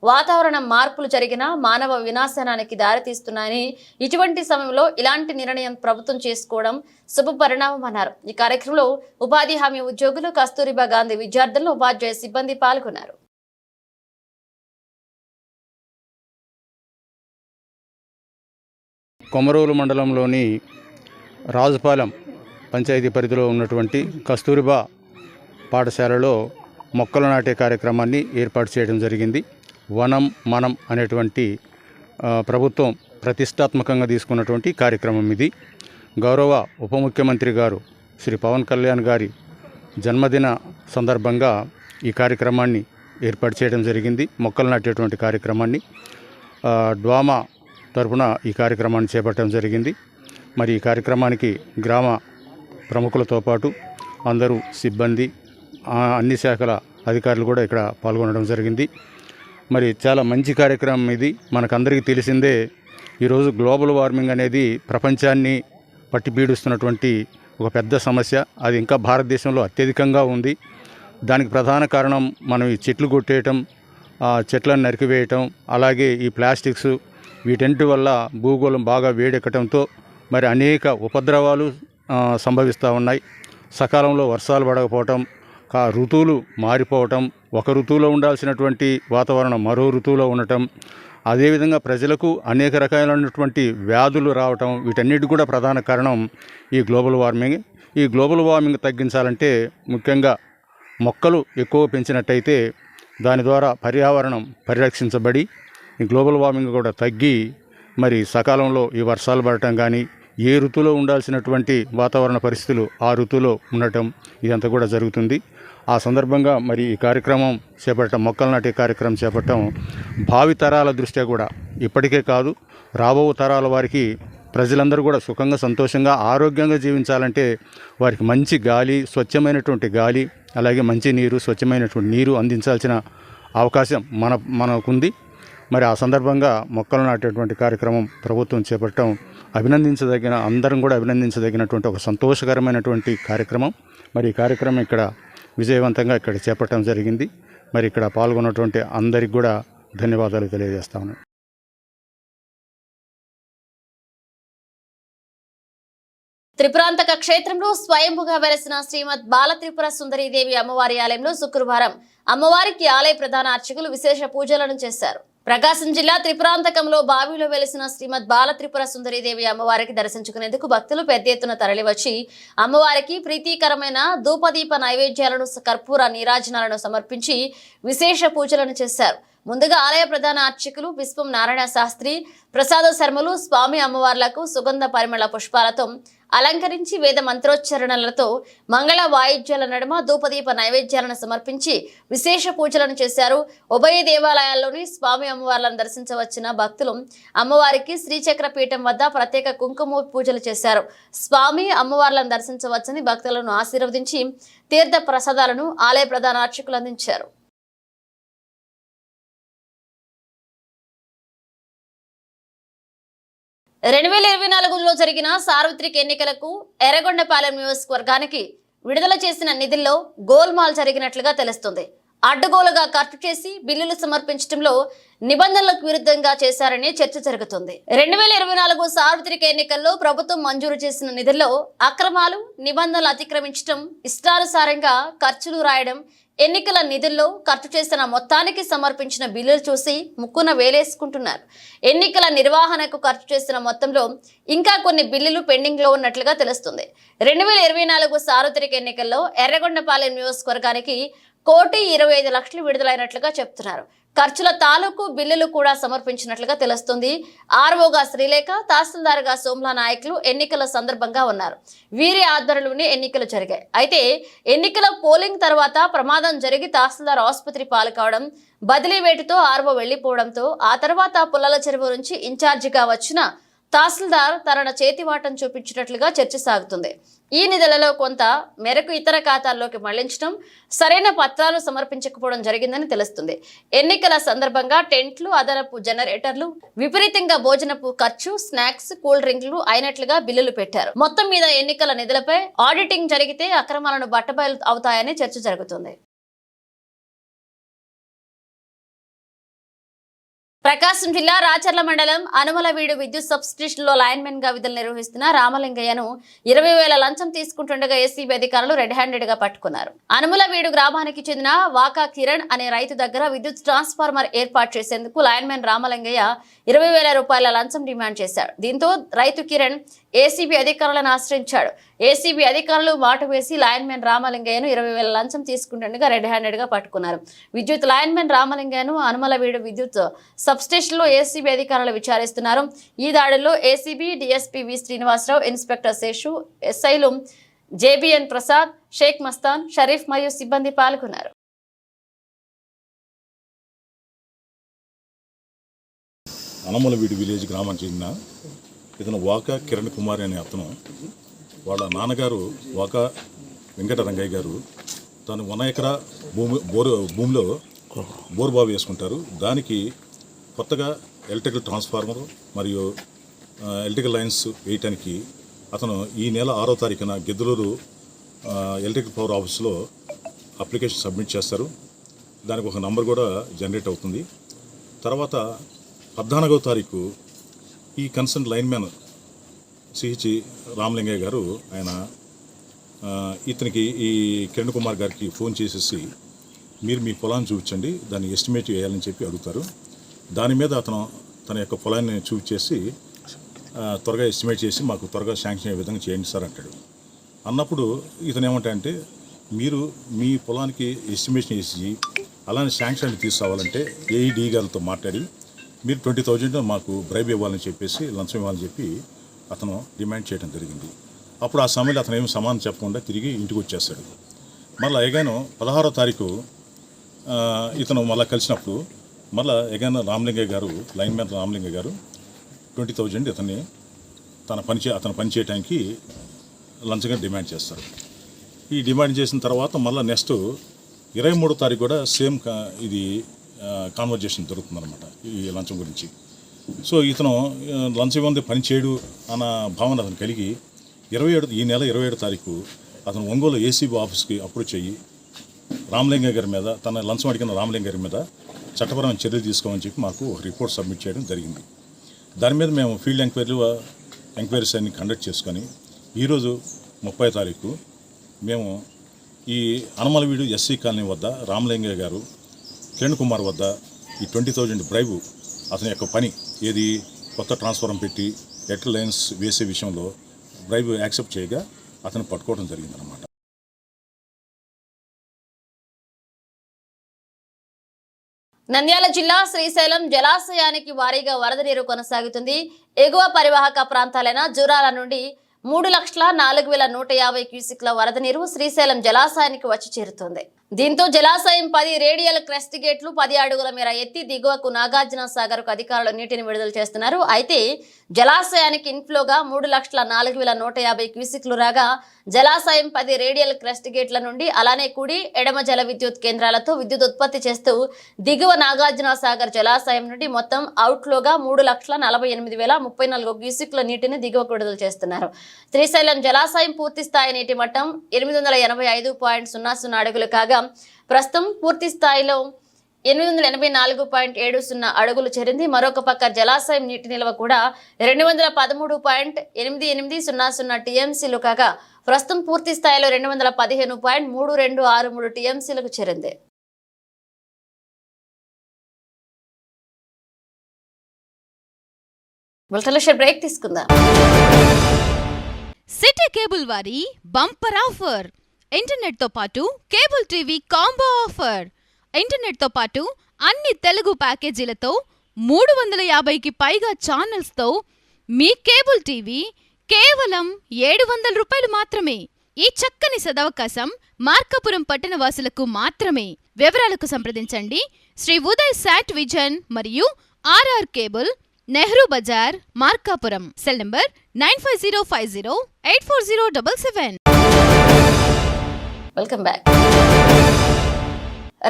వాతావరణ మార్పులు జరిగిన మానవ వినాశనానికి దారితీస్తున్నాయని, ఇటువంటి సమయంలో ఇలాంటి నిర్ణయం ప్రభుత్వం చేసుకోవడం శుభ పరిణామం అన్నారు. ఈ కార్యక్రమంలో ఉపాధి హామీ ఉద్యోగులు, కస్తూరిబా గాంధీ విద్యార్థులు, ఉపాధ్యాయ సిబ్బంది పాల్గొన్నారు. కొమరోలు మండలంలోని రాజుపాలెం పంచాయతీ పరిధిలో ఉన్నటువంటి కస్తూరిబా పాఠశాలలో మొక్కలు నాటే కార్యక్రమాన్ని ఏర్పాటు చేయడం జరిగింది. వనం మనం అనేటువంటి ప్రభుత్వం ప్రతిష్టాత్మకంగా తీసుకున్నటువంటి కార్యక్రమం ఇది. గౌరవ ఉప ముఖ్యమంత్రి గారు శ్రీ పవన్ కళ్యాణ్ గారి జన్మదిన సందర్భంగా ఈ కార్యక్రమాన్ని ఏర్పాటు చేయడం జరిగింది. మొక్కలు నాటేటువంటి కార్యక్రమాన్ని డ్వామా తరఫున ఈ కార్యక్రమాన్ని చేపట్టడం జరిగింది. మరి ఈ కార్యక్రమానికి గ్రామ ప్రముఖులతో పాటు అందరూ సిబ్బంది, అన్ని శాఖల అధికారులు కూడా ఇక్కడ పాల్గొనడం జరిగింది. మరి చాలా మంచి కార్యక్రమం ఇది. మనకందరికీ తెలిసిందే, ఈరోజు గ్లోబల్ వార్మింగ్ అనేది ప్రపంచాన్ని పట్టి పీడిస్తున్నటువంటి ఒక పెద్ద సమస్య. అది ఇంకా భారతదేశంలో అత్యధికంగా ఉంది. దానికి ప్రధాన కారణం మనం ఈ చెట్లు కొట్టేయటం, చెట్లను నరికివేయటం, అలాగే ఈ ప్లాస్టిక్స్, వీటన్నిటి వల్ల భూగోళం బాగా వేడెక్కడంతో మరి అనేక ఉపద్రవాలు సంభవిస్తూ ఉన్నాయి. సకాలంలో వర్షాలు పడకపోవటం, ఋతువులు మారిపోవటం, ఒక ఋతువులో ఉండాల్సినటువంటి వాతావరణం మరో ఋతువులో ఉండటం, అదేవిధంగా ప్రజలకు అనేక రకాలైనటువంటి వ్యాధులు రావటం, వీటన్నిటి కూడా ప్రధాన కారణం ఈ గ్లోబల్ వార్మింగ్. ఈ గ్లోబల్ వార్మింగ్ తగ్గించాలంటే ముఖ్యంగా మొక్కలు ఎక్కువ పెంచినట్టయితే దాని ద్వారా పర్యావరణం పరిరక్షించబడి ఈ గ్లోబల్ వార్మింగ్ కూడా తగ్గి మరి సకాలంలో ఈ వర్షాలు పడటం కానీ, ఏ ఋతువులో ఉండాల్సినటువంటి వాతావరణ పరిస్థితులు ఆ ఋతువులో ఉండటం, ఇదంతా కూడా జరుగుతుంది. ఆ సందర్భంగా మరి ఈ కార్యక్రమం చేపట్టడం, మొక్కలు నాటే కార్యక్రమం చేపట్టడం భావి తరాల దృష్ట్యా కూడా, ఇప్పటికే కాదు రాబో తరాల వారికి, ప్రజలందరూ కూడా సుఖంగా సంతోషంగా ఆరోగ్యంగా జీవించాలంటే వారికి మంచి గాలి, స్వచ్ఛమైనటువంటి గాలి, అలాగే మంచి నీరు, స్వచ్ఛమైనటువంటి నీరు అందించాల్సిన అవకాశం మనకుంది. మరి ఆ సందర్భంగా మొక్కలు నాటేటువంటి కార్యక్రమం ప్రభుత్వం చేపట్టడం అందరం కూడా అభినందించదగినటువంటి ఒక సంతోషకరమైనటువంటి కార్యక్రమం. మరి ఈ కార్యక్రమం ఇక్కడ విజయవంతంగా ఇక్కడ చేపట్టడం జరిగింది. మరి ఇక్కడ పాల్గొన్నటువంటి అందరికి కూడా ధన్యవాదాలు తెలియజేస్తాను. త్రిపురాంతక క్షేత్రంలో స్వయంభుగా వెలసిన శ్రీమద్ బాల త్రిపుర సుందరీదేవి అమ్మవారి ఆలయంలో శుక్రవారం అమ్మవారికి ఆలయ ప్రధాన అర్చకులు విశేష పూజలను చేశారు. ప్రకాశం జిల్లా త్రిపురాంతకంలో బావిలో వెలిసిన శ్రీమద్ బాల త్రిపుర సుందరీదేవి అమ్మవారికి దర్శించుకునేందుకు భక్తులు పెద్ద ఎత్తున తరలివచ్చి అమ్మవారికి ప్రీతికరమైన ధూపదీప నైవేద్యాలను, కర్పూర నీరాజనాలను సమర్పించి విశేష పూజలను చేశారు. ముందుగా ఆలయ ప్రధాన అర్చకులు విశ్వం నారాయణ శాస్త్రి, ప్రసాద శర్మలు స్వామి అమ్మవార్లకు సుగంధ పరిమళ పుష్పాలతో అలంకరించి వేద మంత్రోచ్చరణలతో మంగళ వాయిద్యాల నడుమ ధూపదీప నైవేద్యాలను సమర్పించి విశేష పూజలను చేశారు. ఉభయ దేవాలయాల్లోని స్వామి అమ్మవార్లను దర్శించవచ్చిన భక్తులు అమ్మవారికి శ్రీచక్ర పీఠం వద్ద ప్రత్యేక కుంకుమ పూజలు చేశారు. స్వామి అమ్మవార్లను దర్శించవచ్చని భక్తులను ఆశీర్వదించి తీర్థ ప్రసాదాలను ఆలయ ప్రధాన అర్చకులు అందించారు. రెండు 2024లో జరిగిన సార్వత్రిక ఎన్నికలకు ఎర్రగొండపాలెం నియోజకవర్గానికి విడుదల చేసిన నిధుల్లో గోల్మాల్ జరిగినట్లుగా తెలుస్తుంది. అడ్డగోలుగా ఖర్చు చేసి బిల్లులు సమర్పించడంలో నిబంధనలకు విరుద్ధంగా చేశారని చర్చ జరుగుతుంది. 2024 సార్వత్రిక ఎన్నికల్లో ప్రభుత్వం మంజూరు చేసిన నిధుల్లో అక్రమాలు, నిబంధనలు అతిక్రమించడం, ఇష్టానుసారంగా ఖర్చులు రాయడం, ఎన్నికల నిధుల్లో ఖర్చు చేసిన మొత్తానికి సమర్పించిన బిల్లులు చూసి ముక్కున వేలేసుకుంటున్నారు. ఎన్నికల నిర్వహణకు ఖర్చు చేసిన మొత్తంలో ఇంకా కొన్ని బిల్లులు పెండింగ్ లో ఉన్నట్లుగా తెలుస్తుంది. 2024 సార్వత్రిక ఎన్నికల్లో ఎర్రగొండపాలెం నియోజకవర్గానికి 1,25,00,000 విడుదలైనట్లుగా చెప్తున్నారు. ఖర్చుల తాలూకు బిల్లులు కూడా సమర్పించినట్లుగా తెలుస్తుంది. ఆర్ఓగా శ్రీలేఖ, తహసీల్దార్గా సోమ్లా నాయకులు ఎన్నికల సందర్భంగా ఉన్నారు. వీరి ఆధ్వర్యంలోనే ఎన్నికలు జరిగాయి. అయితే ఎన్నికల పోలింగ్ తర్వాత ప్రమాదం జరిగి తహసీల్దార్ ఆసుపత్రి పాలు కావడం, బదిలీ వేటుతో ఆర్ఓ వెళ్లిపోవడంతో ఆ తర్వాత పుల్లల చెరువు నుంచి ఇన్ఛార్జిగా వచ్చిన తహసీల్దార్ తన చేతివాటం చూపించినట్లుగా చర్చ సాగుతుంది. ఈ నిధులలో కొంత మేరకు ఇతర ఖాతాల్లోకి మళ్లించడం, సరైన పత్రాలు సమర్పించకపోవడం జరిగిందని తెలుస్తుంది. ఎన్నికల సందర్భంగా టెంట్లు, అదనపు జనరేటర్లు, విపరీతంగా భోజనపు ఖర్చు, స్నాక్స్, కూల్ డ్రింక్లు అయినట్లుగా బిల్లులు పెట్టారు. మొత్తం మీద ఎన్నికల నిధులపై ఆడిటింగ్ జరిగితే అక్రమాలను బట్టబయలు అవుతాయని చర్చ జరుగుతుంది. ప్రకాశం జిల్లా రాచర్ల మండలం అనుమలవీడు విద్యుత్ సబ్స్టేషన్ లో లైన్మెన్ గా విధులు నిర్వహిస్తున్న రామలింగయ్యను 20,000 లంచం తీసుకుంటుండగా ఏసీబీ అధికారులు రెడ్ హ్యాండెడ్ గా పట్టుకున్నారు. అనుమలవీడు గ్రామానికి చెందిన వాకా కిరణ్ అనే రైతు దగ్గర విద్యుత్ ట్రాన్స్ఫార్మర్ ఏర్పాటు చేసేందుకు లైన్మెన్ రామలింగయ్య 20,000 రూపాయల లంచం డిమాండ్ చేశాడు. దీంతో రైతు కిరణ్ ఏసీబీ అధికారులను ఆశ్రయించాడు. ఏసీబీ అధికారులు మాట వేసి లైన్మెన్ రామలింగయ్యను 20,000 లంచం తీసుకుంటుండగా రెడ్ హ్యాండెడ్ గా పట్టుకున్నారు. విద్యుత్ లైన్మెన్ రామలింగయ్యను అనుమలవీడు విద్యుత్ సబ్స్టేషన్ లో ఏసీబీ అధికారులు విచారిస్తున్నారు. ఈ దాడుల్లో ఏసీబీ డీఎస్పీ వి శ్రీనివాసరావు, ఇన్స్పెక్టర్ శేషు, ఎస్ఐలు జేబీఎన్ ప్రసాద్, షేక్ మస్తాన్, షరీఫ్ మరియు సిబ్బంది పాల్గొన్నారు. అనుమలవీడు విలేజ్ గ్రామానికి చెందిన ఇతను వాకా కిరణ్ కుమార్ అనే అతను, వాళ్ళ నాన్నగారు వాకా వెంకట రంగయ్య గారు తను 1 ఎకరా భూమిలో బోరుబావి వేసుకుంటారు. దానికి కొత్తగా ఎలక్ట్రికల్ ట్రాన్స్ఫార్మర్ మరియు ఎలక్ట్రికల్ లైన్స్ వేయటానికి అతను ఈ నెల 6వ తారీఖున గిద్దలూరు ఎలక్ట్రికల్ పవర్ ఆఫీస్లో అప్లికేషన్ సబ్మిట్ చేస్తారు. దానికి ఒక నంబర్ కూడా జనరేట్ అవుతుంది. తర్వాత 14వ తారీఖు ఈ కన్సర్న్ లైన్మ్యాన్ సిహెచ్ రామలింగయ్య గారు ఆయన ఇతనికి ఈ కిరణ్ కుమార్ గారికి ఫోన్ చేసేసి మీరు మీ పొలాన్ని చూపించండి, దాన్ని ఎస్టిమేట్ వేయాలని చెప్పి అడుగుతారు. దాని మీద అతను తన యొక్క పొలాన్ని చూపించేసి త్వరగా ఎస్టిమేట్ చేసి మాకు త్వరగా శాంక్షన్ అయ్యే విధంగా చేయండి సార్ అంటాడు. అన్నప్పుడు ఇతను ఏమంటాడంటే మీరు మీ పొలానికి ఎస్టిమేషన్ వేసి అలానే శాంక్షన్ తీసుకురావాలంటే ఏఈడి గారితో మాట్లాడి మీరు 20,000 మాకు బ్రైబ్ ఇవ్వాలని చెప్పేసి లంచం ఇవ్వాలని చెప్పి అతను డిమాండ్ చేయడం జరిగింది. అప్పుడు ఆ సమయంలో అతను ఏమి సమాధానం చెప్పకుండా తిరిగి ఇంటికి వచ్చేస్తాడు. మళ్ళీ ఎగాను 16వ తారీఖు ఇతను మళ్ళీ కలిసినప్పుడు మళ్ళీ ఎగాను రామలింగయ్య గారు లైన్మ్యాన్ రామలింగయ్య గారు 20,000 ఇతన్ని అతను పని చేయడానికి లంచంగా డిమాండ్ చేస్తారు. ఈ డిమాండ్ చేసిన తర్వాత మళ్ళీ నెక్స్ట్ 23వ తారీఖు కూడా సేమ్ ఇది కాన్వర్జేషన్ జరుగుతుందన్నమాట ఈ లంచం గురించి. సో ఇతను లంచం ఇవ్వంది పని చేయడు అన్న భావన అతను కలిగి ఈ నెల 27వ తారీఖు అతను ఒంగోలు ఏసీబీ ఆఫీస్కి అప్రోచ్ అయ్యి రామలింగయ్య గారి మీద, తన లంచం అడిగిన రామలింగయ్య గారి మీద చట్టపరమైన చర్యలు తీసుకోమని చెప్పి మాకు ఒక రిపోర్ట్ సబ్మిట్ చేయడం జరిగింది. దాని మీద మేము ఫీల్డ్ ఎంక్వైరీస్ అన్ని కండక్ట్ చేసుకొని ఈరోజు 30వ తారీఖు మేము ఈ అనుమలవీడు ఎస్సీ కాలనీ వద్ద రామలింగయ్య గారు కిరణ్ కుమార్ వద్ద ఈ 20,000 బ్రైబు అతని యొక్క పని ఏది కొత్త ట్రాన్స్ఫార్మర్ పెట్టి ఎలక్ట్రికల్ లైన్స్ వేసే విషయంలో బ్రైబు యాక్సెప్ట్ చేయగా అతను పట్టుకోవడం జరిగిందనమాట. నంద్యాల జిల్లా శ్రీశైలం జలాశయానికి భారీగా వరద నీరు కొనసాగుతుంది. ఎగువ పరివాహక ప్రాంతాలైన జూరాల నుండి 3,04,150 క్యూసిక్ల వరద నీరు శ్రీశైలం జలాశయానికి వచ్చి చేరుతుంది. దీంతో జలాశయం 10 రేడియల్ క్రెస్ట్ గేట్లు 10 అడుగుల మేర ఎత్తి దిగువకు నాగార్జున సాగర్ కు అధికారులు నీటిని విడుదల చేస్తున్నారు. అయితే జలాశయానికి ఇన్ఫ్లోగా 3,04,150 క్యూసిక్లు రాగా జలాశయం 10 రేడియల్ క్రెస్ట్ గేట్ల నుండి అలానే కుడి ఎడమ జల విద్యుత్ కేంద్రాలతో విద్యుత్ ఉత్పత్తి చేస్తూ దిగువ నాగార్జున సాగర్ జలాశయం నుండి మొత్తం అవుట్లోగా 3,48,034 క్యూసిక్ల నీటిని దిగువకు విడుదల చేస్తున్నారు. శ్రీశైలం జలాశయం పూర్తి స్థాయి నీటి మట్టం 885.00 అడుగులు కాగా ప్రస్తుతం పూర్తి స్థాయిలో 884.70 అడుగులు చేరింది. మరొక పక్క జలాశయం నీటి నిల్వ కూడా 213.8800 టీఎంసీలు కాగా ప్రస్తుతం పూర్తి స్థాయిలో 215.3263 టీఎంసీలకు చేరింది. బ్రేక్ తీసుకుందాం. సిటీ కేబుల్ వారి బంపర్ ఆఫర్. ఇంటర్నెట్ తో పాటు cable TV combo offer. Internet తో పాటు అన్ని తెలుగు ప్యాకేజీలతో 350కి పైగా ఛానల్స్ తో మీ కేబుల్ టీవీ కేవలం 700 రూపాయలు మాత్రమే. ఈ చక్కని సదవకాశం మార్కాపురం పట్టణ వాసులకు మాత్రమే. వివరాలకు సంప్రదించండి శ్రీ ఉదయ్ శాట్ విజన్ మరియు RR cable, Nehru Bazar, Markapuram. Cell number 9505084077. Welcome back.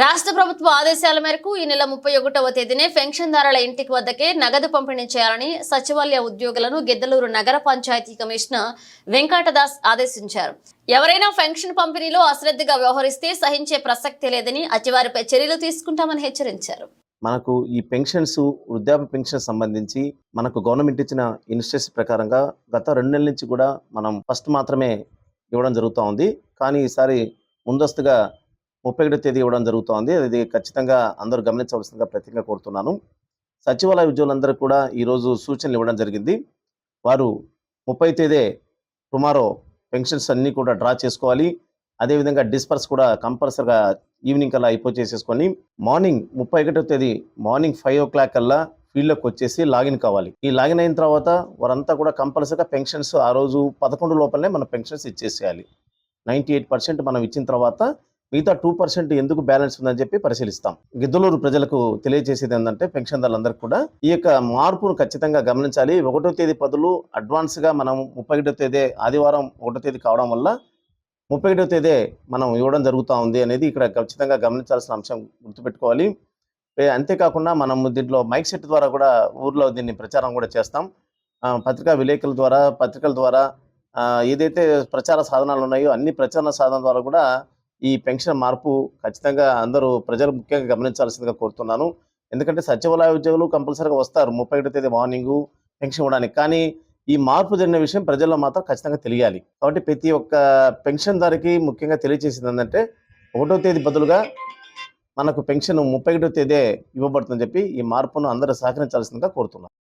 రాష్ట్ర ప్రభుత్వ ఆదేశాల మేరకు ఈ నెల 31వ తేదీనే పెన్షన్దారుల ఇంటికి వద్దకే నగదు పంపిణీ చేయాలని సచివాలయ ఉద్యోగులను గిద్దలూరు నగర పంచాయతీ కమిషనర్ వెంకటదాస్ ఆదేశించారు. ఎవరైనా పెన్షన్ పంపిణీలో అశ్రద్ధగా వ్యవహరిస్తే సహించే ప్రసక్తి లేదని, అతివారిపై చర్యలు తీసుకుంటామని హెచ్చరించారు. మనకు ఈ పెన్షన్స్, వృద్ధాప్య పెన్షన్ సంబంధించి మనకు గవర్నమెంట్ ఇచ్చిన ఇన్స్ట్రక్షన్ ప్రకారంగా గత 2 నెలల నుంచి కూడా మనం ఫస్ట్ మాత్రమే ఇవ్వడం జరుగుతూ ఉంది. కానీ ఈసారి ముందస్తుగా 31వ తేదీ ఇవ్వడం జరుగుతూ ఉంది. అది ఖచ్చితంగా అందరూ గమనించవలసిందిగా ప్రత్యేకంగా కోరుతున్నాను. సచివాలయ ఉద్యోగులందరూ కూడా ఈరోజు సూచనలు ఇవ్వడం జరిగింది. వారు 30వ తేదీ టుమారో పెన్షన్స్ అన్నీ కూడా డ్రా చేసుకోవాలి. అదేవిధంగా డిస్పర్స్ కూడా కంపల్సరిగా ఈవినింగ్ కల్లా అయిపోచేసేసుకొని మార్నింగ్ 31వ తేదీ మార్నింగ్ 5 o'clock కల్లా ఫీల్డ్లోకి వచ్చేసి లాగిన్ కావాలి. ఈ లాగిన్ అయిన తర్వాత వారంతా కూడా కంపల్సరిగా పెన్షన్స్ ఆ రోజు 11 లోపలనే మనం పెన్షన్స్ ఇచ్చేసేయాలి. 98% మనం ఇచ్చిన తర్వాత మిగతా 2% ఎందుకు బ్యాలెన్స్ ఉందని చెప్పి పరిశీలిస్తాం. గిద్దలూరు ప్రజలకు తెలియజేసేది ఏంటంటే పెన్షన్దారులందరికీ కూడా ఈ యొక్క మార్పును ఖచ్చితంగా గమనించాలి. 1వ తేదీ బదులు అడ్వాన్స్గా మనం 31వ తేదీ ఆదివారం 1వ తేదీ కావడం వల్ల 31వ తేదీ మనం ఇవ్వడం జరుగుతూ ఉంది అనేది ఇక్కడ ఖచ్చితంగా గమనించాల్సిన అంశం గుర్తుపెట్టుకోవాలి. అంతేకాకుండా మనం దీంట్లో మైక్ సెట్ ద్వారా కూడా ఊర్లో దీన్ని ప్రచారం కూడా చేస్తాం. పత్రికా విలేకరుల ద్వారా, పత్రికల ద్వారా ఏదైతే ప్రచార సాధనాలు ఉన్నాయో అన్ని ప్రచార సాధనాల ద్వారా కూడా ఈ పెన్షన్ మార్పు ఖచ్చితంగా అందరూ ప్రజలు ముఖ్యంగా గమనించాల్సిందిగా కోరుతున్నాను. ఎందుకంటే సచివాలయ ఉద్యోగులు కంపల్సరీగా వస్తారు 31వ తేదీ మార్నింగు పెన్షన్ ఇవ్వడానికి. కానీ ఈ మార్పు జరిగిన విషయం ప్రజల్లో మాత్రం ఖచ్చితంగా తెలియాలి. కాబట్టి ప్రతి ఒక్క పెన్షన్దారికి ముఖ్యంగా తెలియజేసింది ఏంటంటే 1వ తేదీ బదులుగా మనకు పెన్షన్ 31వ తేదీ ఇవ్వబడుతుందని చెప్పి ఈ మార్పును అందరూ సహకరించాల్సిందిగా కోరుతున్నాను.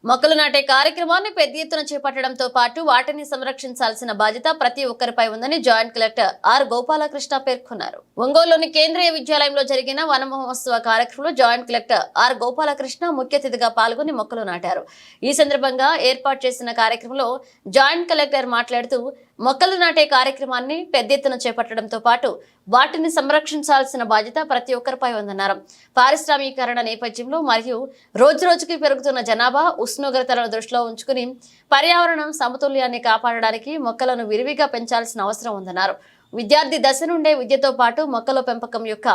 మొక్కలు నాటే కార్యక్రమాన్ని పెద్ద ఎత్తున చేపట్టడంతో పాటు వాటిని సంరక్షించాల్సిన బాధ్యత ప్రతి ఒక్కరిపై ఉందని జాయింట్ కలెక్టర్ ఆర్ గోపాలకృష్ణ పేర్కొన్నారు. ఒంగోలులోని కేంద్రీయ విద్యాలయంలో జరిగిన వన మహోత్సవ కార్యక్రమంలో జాయింట్ కలెక్టర్ ఆర్ గోపాలకృష్ణ ముఖ్య అతిథిగా పాల్గొని మొక్కలు నాటారు. ఈ సందర్భంగా ఏర్పాటు చేసిన కార్యక్రమంలో జాయింట్ కలెక్టర్ మాట్లాడుతూ మొక్కలు నాటే కార్యక్రమాన్ని పెద్ద ఎత్తున చేపట్టడంతో పాటు వాటిని సంరక్షించాల్సిన బాధ్యత ప్రతి ఒక్కరిపై ఉందన్నారు. పారిశ్రామీకరణ నేపథ్యంలో మరియు రోజురోజుకి పెరుగుతున్న జనాభా, ఉష్ణోగ్రతలను దృష్టిలో ఉంచుకుని పర్యావరణం సమతుల్యాన్ని కాపాడడానికి మొక్కలను విరివిగా పెంచాల్సిన అవసరం ఉందన్నారు. విద్యార్థి దశ నుండే విద్యతో పాటు మొక్కల పెంపకం యొక్క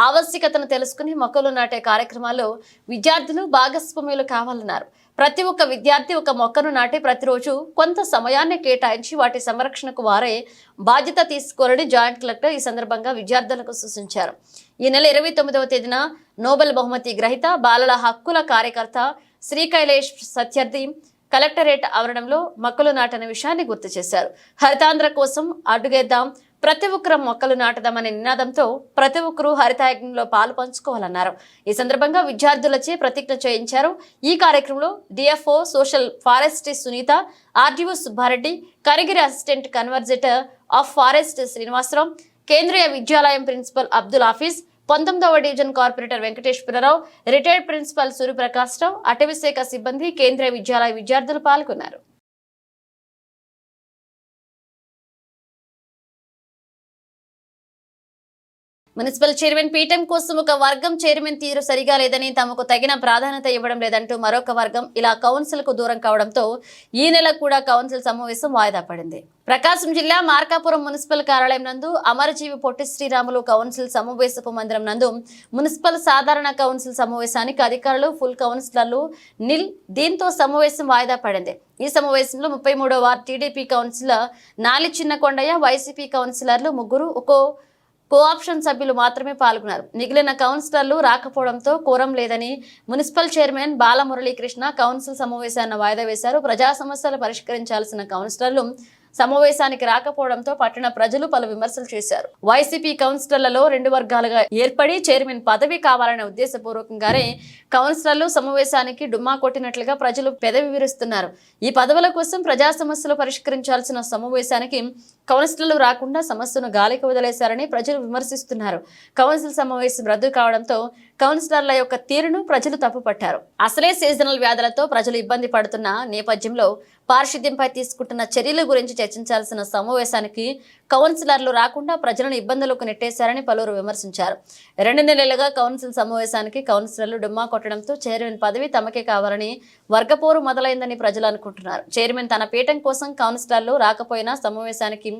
ఆవశ్యకతను తెలుసుకుని మొక్కలు నాటే కార్యక్రమాల్లో విద్యార్థులు భాగస్వాములు కావాలన్నారు. ప్రతి ఒక్క విద్యార్థి ఒక మొక్కను నాటి ప్రతిరోజు కొంత సమయాన్ని కేటాయించి వాటి సంరక్షణకు వారే బాధ్యత తీసుకోవాలని జాయింట్ కలెక్టర్ ఈ సందర్భంగా విద్యార్థులకు సూచించారు. ఈ నెల 29వ తేదీన నోబెల్ బహుమతి గ్రహీత బాలల హక్కుల కార్యకర్త శ్రీకైలేష్ సత్యర్థి కలెక్టరేట్ ఆవరణంలో మొక్కలు నాటన విషయాన్ని గుర్తు చేశారు. హరితాంధ్ర కోసం అడుగేద్దాం, ప్రతి ఒక్కరూ మొక్కలు నాటదామనే నినాదంతో ప్రతి ఒక్కరూ హరితయజ్ఞంలో పాలు పంచుకోవాలన్నారు. ఈ సందర్భంగా విద్యార్థులచే ప్రతిజ్ఞ చేయించారు. ఈ కార్యక్రమంలో DFO social forestry Sunitha, RDO Subbareddy, Kanigiri assistant conservator of forest Srinivasarao, Kendriya Vidyalaya principal Abdul Hafeez, 19వ division corporator Venkateswararao, retired principal Suryaprakash Rao, అటవీ శాఖ సిబ్బంది, కేంద్రీయ విద్యాలయ విద్యార్థులు పాల్గొన్నారు. మున్సిపల్ చైర్మన్ పీఠం కోసం ఒక వర్గం చైర్మన్ తీరు సరిగా లేదని, తమకు తగిన ప్రాధాన్యత ఇవ్వడం లేదంటూ మరొక వర్గం ఇలా కౌన్సిల్ కు దూరం కావడంతో ఈ నెల కూడా కౌన్సిల్ సమావేశం వాయిదా పడింది. ప్రకాశం జిల్లా మార్కాపురం మున్సిపల్ కార్యాలయం నందు అమరజీవి పొట్టి శ్రీరాములు కౌన్సిల్ సమావేశపు మందిరం నందు మున్సిపల్ సాధారణ కౌన్సిల్ సమావేశానికి అధికారులు, ఫుల్ కౌన్సిలర్లు నిల్. దీంతో సమావేశం వాయిదా పడింది. ఈ సమావేశంలో 33వ వార్డు టీడీపీ కౌన్సిలర్ నాలి చిన్న కొండయ్య, వైసీపీ కౌన్సిలర్లు ముగ్గురు, ఒక్కో కోఆప్షన్ సభ్యులు మాత్రమే పాల్గొన్నారు. మిగిలిన కౌన్సిలర్లు రాకపోవడంతో కోరం లేదని మున్సిపల్ చైర్మన్ బాలమురళీకృష్ణ కౌన్సిల్ సమావేశాన్ని వాయిదా వేశారు. ప్రజా సమస్యలు పరిష్కరించాల్సిన కౌన్సిలర్లు సమావేశానికి రాకపోవడంతో పట్టణ ప్రజలు పలు విమర్శలు చేశారు. వైసీపీ కౌన్సిలర్లలో 2 వర్గాలుగా ఏర్పడి చైర్మన్ పదవి కావాలనే ఉద్దేశపూర్వకంగానే కౌన్సిలర్లు సమావేశానికి డుమ్మా కొట్టినట్లుగా ప్రజలు పెదవి విరుస్తున్నారు. ఈ పదవుల కోసం ప్రజా సమస్యలు పరిష్కరించాల్సిన సమావేశానికి కౌన్సిలర్లు రాకుండా సమస్యను గాలికి వదిలేశారని ప్రజలు విమర్శిస్తున్నారు. కౌన్సిల్ సమావేశం రద్దు కావడంతో కౌన్సిలర్ల యొక్క తీరును ప్రజలు తప్పుపట్టారు. అసలే సీజనల్ వ్యాధులతో ప్రజలు ఇబ్బంది పడుతున్న నేపథ్యంలో పారిశుద్ధ్యంపై తీసుకుంటున్న చర్యల గురించి చర్చించాల్సిన సమావేశానికి కౌన్సిలర్లు రాకుండా ప్రజలను ఇబ్బందులకు నెట్టేశారని పలువురు విమర్శించారు. 2 నెలలుగా కౌన్సిల్ సమావేశానికి కౌన్సిలర్లు డుమ్మా కొట్టడంతో చైర్మన్ పదవి తమకే కావాలని వర్గపోరు మొదలైందని ప్రజలు అనుకుంటున్నారు. చైర్మన్ తన పీఠం కోసం కౌన్సిలర్లు రాకపోయినా సమావేశానికి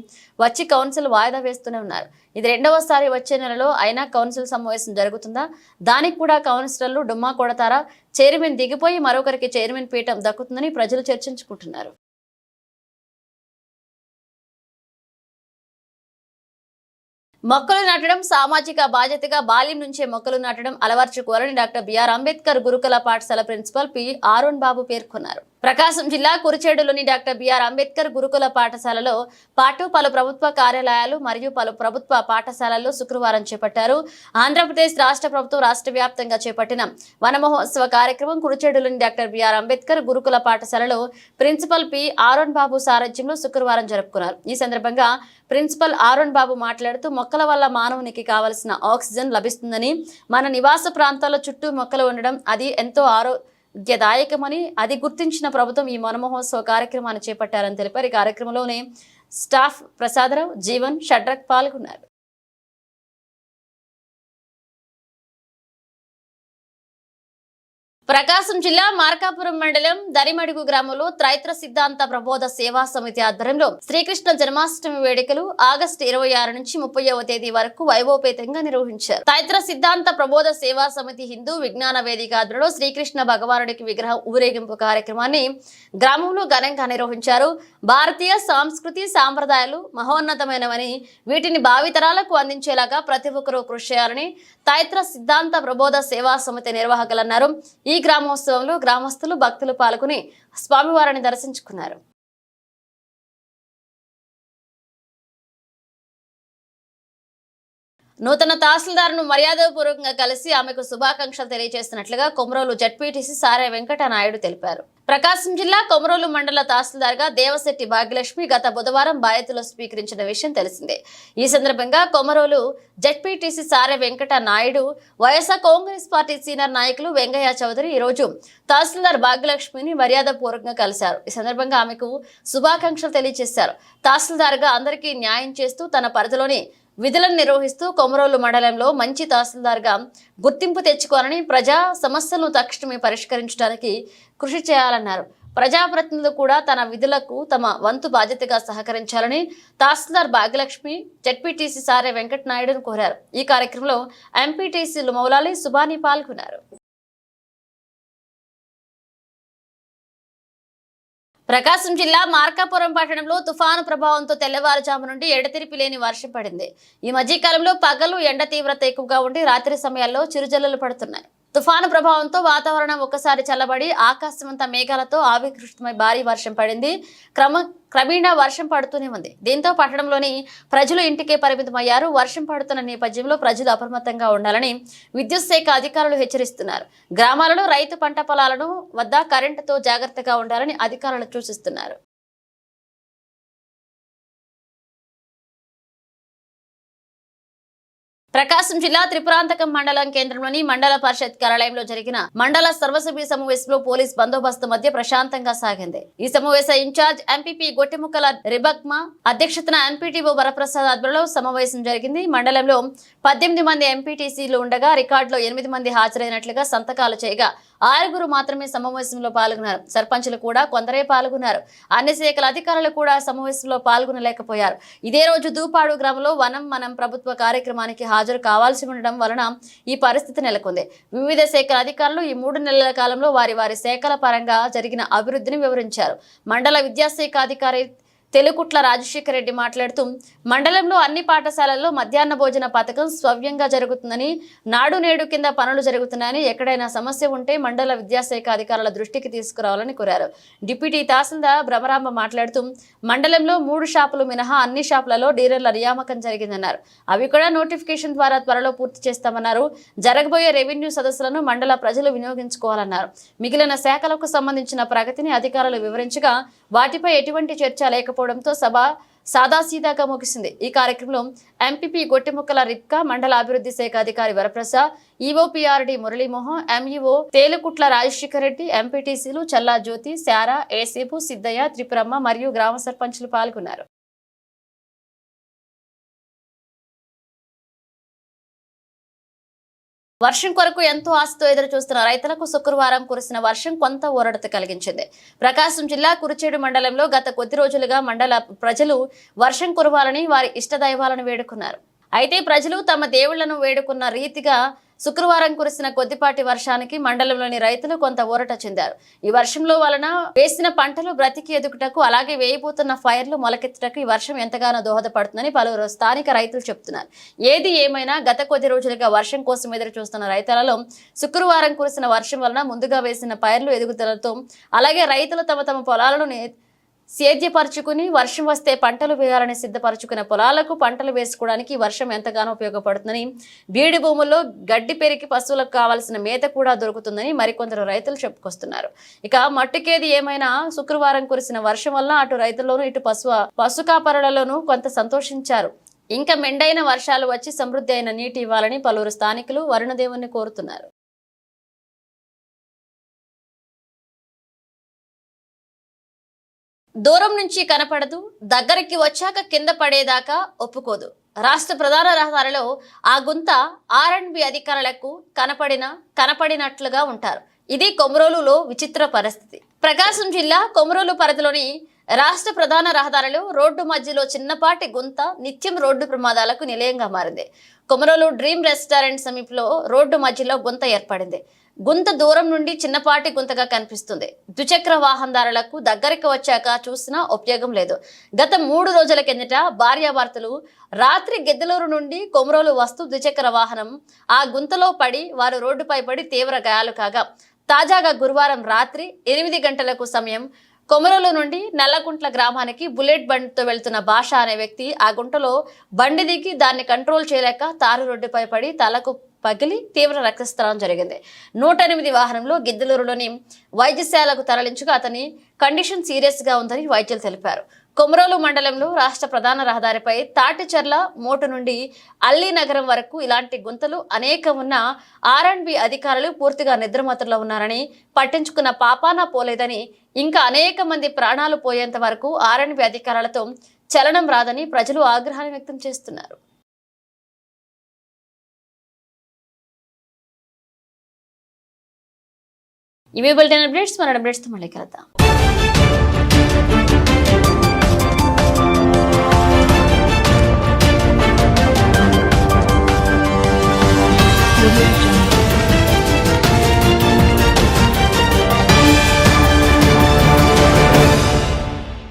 వచ్చి కౌన్సిల్ వాయిదా వేస్తూనే ఉన్నారు. ఇది 2వసారి వచ్చే నెలలో అయినా కౌన్సిల్ సమావేశం జరుగుతుందా? దానికి కూడా కౌన్సిలర్లు డుమ్మా కొడతారా? చైర్మన్ దిగిపోయి మరొకరికి చైర్మన్ పీఠం దక్కుతుందని ప్రజలు చర్చించుకుంటున్నారు. మొక్కలు నాటడం సామాజిక బాధ్యతగా బాల్యం నుంచే మొక్కలు నాటడం అలవర్చుకోవాలని డాక్టర్ బిఆర్ అంబేద్కర్ గురుకుల పాఠశాల ప్రిన్సిపల్ పి ఆరుణ్ బాబు పేర్కొన్నారు. ప్రకాశం జిల్లా కురిచేడులోని డాక్టర్ బిఆర్ అంబేద్కర్ గురుకుల పాఠశాలలో పాటు పలు ప్రభుత్వ కార్యాలయాలు మరియు పలు ప్రభుత్వ పాఠశాలల్లో శుక్రవారం చేపట్టారు. ఆంధ్రప్రదేశ్ రాష్ట్ర ప్రభుత్వం రాష్ట్ర వ్యాప్తంగా చేపట్టిన వన మహోత్సవ కార్యక్రమం కురిచేడులోని డాక్టర్ బిఆర్ అంబేద్కర్ గురుకుల పాఠశాలలో ప్రిన్సిపల్ పి ఆరుణ్ బాబు సారథ్యంలో శుక్రవారం జరుపుకున్నారు. ఈ సందర్భంగా ప్రిన్సిపల్ ఆరుణ్ బాబు మాట్లాడుతూ మొక్కల వల్ల మానవునికి కావలసిన ఆక్సిజన్ లభిస్తుందని, మన నివాస ప్రాంతాల చుట్టూ మొక్కలు ఉండడం అది ఎంతో ఆరోగ్యదాయకమని అది గుర్తించిన ప్రభుత్వం ఈ వన మహోత్సవ కార్యక్రమాన్ని చేపట్టారని తెలిపారు. ఈ కార్యక్రమంలోనే స్టాఫ్ ప్రసాదరావు, జీవన్, షడ్రక్ పాల్గొన్నారు. ప్రకాశం జిల్లా మార్కాపురం మండలం దరిమడుగు గ్రామంలో త్రైత్ర సిద్ధాంత ప్రబోధ సేవా సమితి ఆధ్వర్యంలో శ్రీకృష్ణ జన్మాష్టమి వేడుకలు ఆగస్టు 26 నుంచి 30వ తేదీ వరకు వైభవపేతంగా నిర్వహించారు. త్రైత్ర సిద్ధాంత ప్రబోధ సేవా సమితి హిందూ విజ్ఞాన వేదిక ఆధ్వర్యంలో శ్రీకృష్ణ భగవానుడికి విగ్రహం ఊరేగింపు కార్యక్రమాన్ని గ్రామంలో ఘనంగా నిర్వహించారు. భారతీయ సంస్కృతి సాంప్రదాయాలు మహోన్నతమైనవని, వీటిని భావితరాలకు అందించేలాగా ప్రతి ఒక్కరూ కృషి చేయాలని త్రైత్ర సిద్ధాంత ప్రబోధ సేవా సమితి నిర్వాహకులన్నారు. ఈ గ్రామోత్సవంలో గ్రామస్తులు, భక్తులు పాల్గొని స్వామివారిని దర్శించుకున్నారు. నూతన తహసీల్దార్ను మర్యాదపూర్వకంగా కలిసి ఆమెకు శుభాకాంక్షలు తెలియజేస్తున్నట్లుగా కొమరోలు జడ్పీటీసీ సారే వెంకట నాయుడు తెలిపారు. ప్రకాశం జిల్లా కొమరోలు మండల తహసీల్దార్గా దేవశెట్టి భాగ్యలక్ష్మి గత బుధవారం బాధ్యతలు స్వీకరించిన విషయం తెలిసిందే. ఈ సందర్భంగా కొమరోలు జడ్పీటీసీ సారే వెంకట నాయుడు, వైఎస్ఆర్ కాంగ్రెస్ పార్టీ సీనియర్ నాయకులు వెంగయ్య చౌదరి ఈ రోజు తహసీల్దార్ భాగ్యలక్ష్మిని మర్యాదపూర్వకంగా కలిశారు. ఈ సందర్భంగా ఆమెకు శుభాకాంక్షలు తెలియజేశారు. తహసీల్దార్గా అందరికీ న్యాయం చేస్తూ తన పరిధిలోని విధులను నిర్వహిస్తూ కొమరోలు మండలంలో మంచి తహసీల్దార్గా గుర్తింపు తెచ్చుకోవాలని, ప్రజా సమస్యలను తక్షణమే పరిష్కరించడానికి కృషి చేయాలన్నారు. ప్రజాప్రతినిధులు కూడా తన విధులకు తమ వంతు బాధ్యతగా సహకరించాలని తహసీల్దార్ భాగ్యలక్ష్మి జడ్పీటీసీ సారే వెంకట నాయుడును కోరారు. ఈ కార్యక్రమంలో ఎంపీటీసీలు మౌలాలి, సుబాని పాల్గొన్నారు. ప్రకాశం జిల్లా మార్కాపురం పట్టణంలో తుఫాను ప్రభావంతో తెల్లవారుజాము నుండి ఎడతెరిపి లేని వర్షం పడింది. ఈ మధ్యకాలంలో పగలు ఎండ తీవ్రత ఎక్కువగా ఉండి రాత్రి సమయాల్లో చిరుజల్లులు పడుతున్నాయి. తుఫాను ప్రభావంతో వాతావరణం ఒక్కసారి చల్లబడి ఆకాశమంతా మేఘాలతో ఆవిర్కృష్టమై భారీ వర్షం పడింది. క్రమేణా వర్షం పడుతూనే ఉంది. దీంతో పట్టణంలోని ప్రజలు ఇంటికే పరిమితమయ్యారు. వర్షం పడుతున్న నేపథ్యంలో ప్రజలు అప్రమత్తంగా ఉండాలని విద్యుత్ శాఖ అధికారులు హెచ్చరిస్తున్నారు. గ్రామాలలో రైతు పంట పొలాలను వద్ద కరెంటుతో జాగ్రత్తగా ఉండాలని అధికారులు సూచిస్తున్నారు. ప్రకాశం జిల్లా త్రిపురాంతకం మండలం కేంద్రంలోని మండల పరిషత్ కార్యాలయంలో జరిగిన మండల సర్వసభ్య సమావేశంలో పోలీస్ బందోబస్తు మధ్య ప్రశాంతంగా సాగింది. ఈ సమావేశ ఇన్ఛార్జ్ ఎంపీపీ గొట్టెముక్కల రిబక్మా అధ్యక్షతన ఎంపీటీఓ వరప్రసాద్ ఆధ్వర్యంలో సమావేశం జరిగింది. మండలంలో 18 మంది ఎంపీటీసీలు ఉండగా రికార్డులో 8 మంది హాజరైనట్లుగా సంతకాలు చేయగా 6 మాత్రమే సమావేశంలో పాల్గొన్నారు. సర్పంచులు కూడా కొందరే పాల్గొన్నారు. అన్ని శాఖల అధికారులు కూడా సమావేశంలో పాల్గొనలేకపోయారు. ఇదే రోజు దూపాడు గ్రామంలో వనం మనం ప్రభుత్వ కార్యక్రమానికి హాజరు కావాల్సి ఉండడం వలన ఈ పరిస్థితి నెలకొంది. వివిధ శాఖల అధికారులు ఈ 3 నెలల కాలంలో వారి శాఖల పరంగా జరిగిన అభివృద్ధిని వివరించారు. మండల విద్యాశాఖ అధికారి తెలుకుట్ల రాజశేఖర రెడ్డి మాట్లాడుతూ మండలంలో అన్ని పాఠశాలల్లో మధ్యాహ్న భోజన పథకం స్వయంగా జరుగుతుందని, నాడు నేడు కింద పనులు జరుగుతున్నాయని, ఎక్కడైనా సమస్య ఉంటే మండల విద్యాశాఖ అధికారుల దృష్టికి తీసుకురావాలని కోరారు. డిప్యూటీ తహసీల్దార్ భ్రమరాంబ మాట్లాడుతూ మండలంలో 3 షాపులు మినహా అన్ని షాపులలో డీలర్ల నియామకం జరిగిందన్నారు. అవి కూడా నోటిఫికేషన్ ద్వారా త్వరలో పూర్తి చేస్తామన్నారు. జరగబోయే రెవెన్యూ సదస్సులను మండల ప్రజలు వినియోగించుకోవాలన్నారు. మిగిలిన శాఖలకు సంబంధించిన ప్రగతిని అధికారులు వివరించగా వాటిపై ఎటువంటి చర్చ లేకపోవడంతో సభ సాదాసీదాగా ముగిసింది. ఈ కార్యక్రమంలో ఎంపీపీ గొట్టిముక్కల రిప్కా, మండల అభివృద్ధి శాఖ అధికారి వరప్రసాద్, ఈఓపీఆర్డీ మురళీమోహన్, ఎంఈఓ తేలుకుట్ల రాజశేఖర రెడ్డి, ఎంపీటీసీలు చల్లా జ్యోతి, శారా, ఏసేపు, సిద్దయ్య, త్రిపురమ్మ మరియు గ్రామ సర్పంచులు పాల్గొన్నారు. వర్షం కొరకు ఎంతో ఆశతో ఎదురు చూస్తున్న రైతులకు శుక్రవారం కురిసిన వర్షం కొంత ఊరడత కలిగించింది. ప్రకాశం జిల్లా కురిచేడు మండలంలో గత కొద్ది రోజులుగా మండల ప్రజలు వర్షం కురవాలని వారి ఇష్టదైవాలను వేడుకున్నారు. అయితే ప్రజలు తమ దేవుళ్లను వేడుకున్న రీతిగా శుక్రవారం కురిసిన కొద్దిపాటి వర్షానికి మండలంలోని రైతులు కొంత ఊరట చెందారు. ఈ వర్షంలో వలన వేసిన పంటలు బ్రతికి ఎదుగుటకు, అలాగే వేయబోతున్న ఫైర్లు మొలకెత్తుటకు ఈ వర్షం ఎంతగానో దోహదపడుతుందని పలువురు స్థానిక రైతులు చెబుతున్నారు. ఏది ఏమైనా గత కొద్ది రోజులుగా వర్షం కోసం ఎదురు చూస్తున్న రైతులలో శుక్రవారం కురిసిన వర్షం వలన ముందుగా వేసిన పైర్లు ఎదుగుదలతో, అలాగే రైతులు తమ తమ పొలాలను సేద్యపరుచుకుని వర్షం వస్తే పంటలు వేయాలని సిద్ధపరచుకున్న పొలాలకు పంటలు వేసుకోవడానికి వర్షం ఎంతగానో ఉపయోగపడుతుందని, బీడి భూముల్లో గడ్డి పెరిగి పశువులకు కావాల్సిన మేత కూడా దొరుకుతుందని మరికొందరు రైతులు చెప్పుకొస్తున్నారు. ఇక మట్టుకేది ఏమైనా శుక్రవారం కురిసిన వర్షం వల్ల అటు రైతుల్లోనూ ఇటు పశు కాపరులలోనూ కొంత సంతోషించారు. ఇంకా మెండైన వర్షాలు వచ్చి సమృద్ధి అయిన నీటి ఇవ్వాలని పలువురు స్థానికులు వరుణదేవుని కోరుతున్నారు. దూరం నుంచి కనపడదు, దగ్గరికి వచ్చాక కింద పడేదాకా ఒప్పుకోదు. రాష్ట్ర ప్రధాన రహదారిలో ఆ గుంత R&B అధికారులకు కనపడినట్లుగా ఉంటారు. ఇది కొమరోలులో విచిత్ర పరిస్థితి. ప్రకాశం జిల్లా కొమరోలు పరిధిలోని రాష్ట్ర ప్రధాన రహదారిలో రోడ్డు మధ్యలో చిన్నపాటి గుంత నిత్యం రోడ్డు ప్రమాదాలకు నిలయంగా మారింది. కొమరోలు డ్రీమ్ రెస్టారెంట్ సమీపంలో రోడ్డు మధ్యలో గుంత ఏర్పడింది. గుంత దూరం నుండి చిన్నపాటి గుంతగా కనిపిస్తుంది. ద్విచక్ర వాహనదారులకు దగ్గరికి వచ్చాక చూసినా ఉపయోగం లేదు. గత 3 రోజుల కిందట భార్యాభర్తలు రాత్రి గిద్దలూరు నుండి కొమరోలు వస్తూ ద్విచక్ర వాహనం ఆ గుంతలో పడి వారు రోడ్డుపై పడి తీవ్ర గాయాలు కాగా, తాజాగా గురువారం రాత్రి 8 గంటలకు సమయం కొమరోలు నుండి నల్లగుంట్ల గ్రామానికి బుల్లెట్ బండితో వెళ్తున్న భాష అనే వ్యక్తి ఆ గుంటలో బండి దిగి దాన్ని కంట్రోల్ చేయలేక తారు రోడ్డుపై పడి తలకు పగిలి తీవ్ర రక్తస్రావం జరిగింది. 108 వాహనంలో గిద్దలూరులోని వైద్యశాలకు తరలించగా అతని కండిషన్ సీరియస్ గా ఉందని వైద్యులు తెలిపారు. కొమరోలు మండలంలో రాష్ట్ర ప్రధాన రహదారిపై తాటిచెర్ల మోటు నుండి అల్లీనగరం వరకు ఇలాంటి గుంతలు అనేక ఉన్న R&B అధికారులు పూర్తిగా నిద్రమత్తులో ఉన్నారని, పట్టించుకున్న పాపాన పోలేదని, ఇంకా అనేక మంది ప్రాణాలు పోయేంత వరకు R&B అధికారులతో చలనం రాదని ప్రజలు ఆగ్రహాన్ని వ్యక్తం చేస్తున్నారు. ఇవి బులెటిన్ అప్డేట్స్. మన అప్డేట్స్తో మళ్ళీ కలుద్దాం.